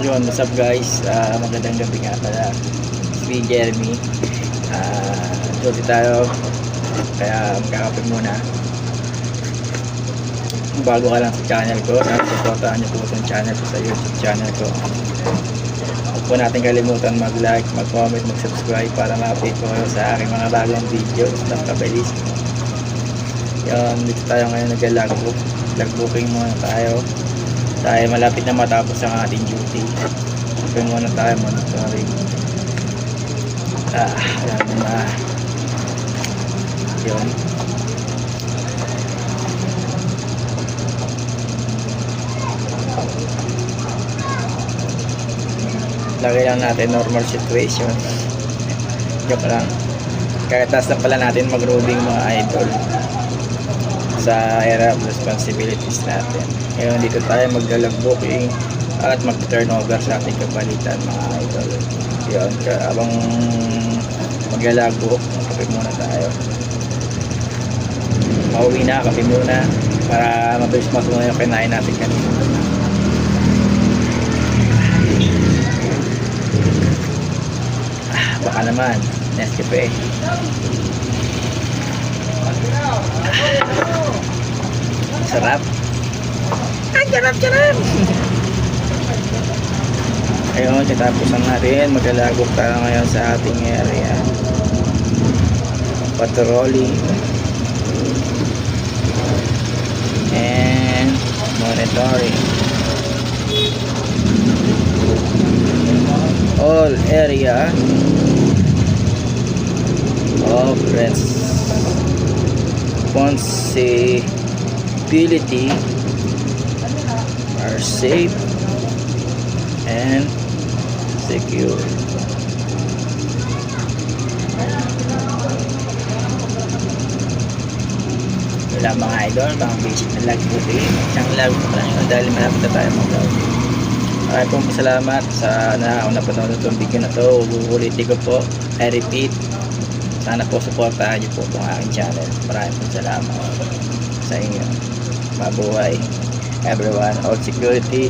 Yun, what's up guys? Magandang gabi nga pala. Si Jeremy. Duty tayo. Kaya magkakape muna. Kung bago ka lang sa channel ko, supportahan niyo po itong channel ko sa YouTube channel ko. Huwag po natin kalimutan mag-like, mag-comment, mag-subscribe para ma-update po kayo sa aking mga bagong video ng kabilis. Yun, dito tayo ngayon nag-logbook. Logbooking muna tayo. Dahil malapit na matapos ang ating duty. Open muna tayo, monitoring. Alam na. Yun. Lagay lang natin normal situation. Joke lang. Kakatas na pala natin mag-roving mga idol sa area of responsibilities natin. Ngayon dito tayo maglalog-booking at mag-turnover sa ating kapalitan mga idol. Yun, habang maglalog-book, kape muna tayo. Pauwi na, kape muna para mabilis matunan yung kinain natin kanina. Baka naman, Nescafe. Sarap. Ang sarap. Ayun, katapusan natin. Maglalagok tayo ngayon sa ating area. Patrolling. And monitoring. All area of responsibility are safe and secure. Wala mga idol, mga basic na logbook isang logbook lang yun dahil malapit na tayo mag-log. Maraming pong salamat sa napanood itong video na to. Uulitin ko po, I repeat, sana po supportahan niyo po itong aking channel. Maraming pong salamat sa inyo. Mabuhay everyone, all security.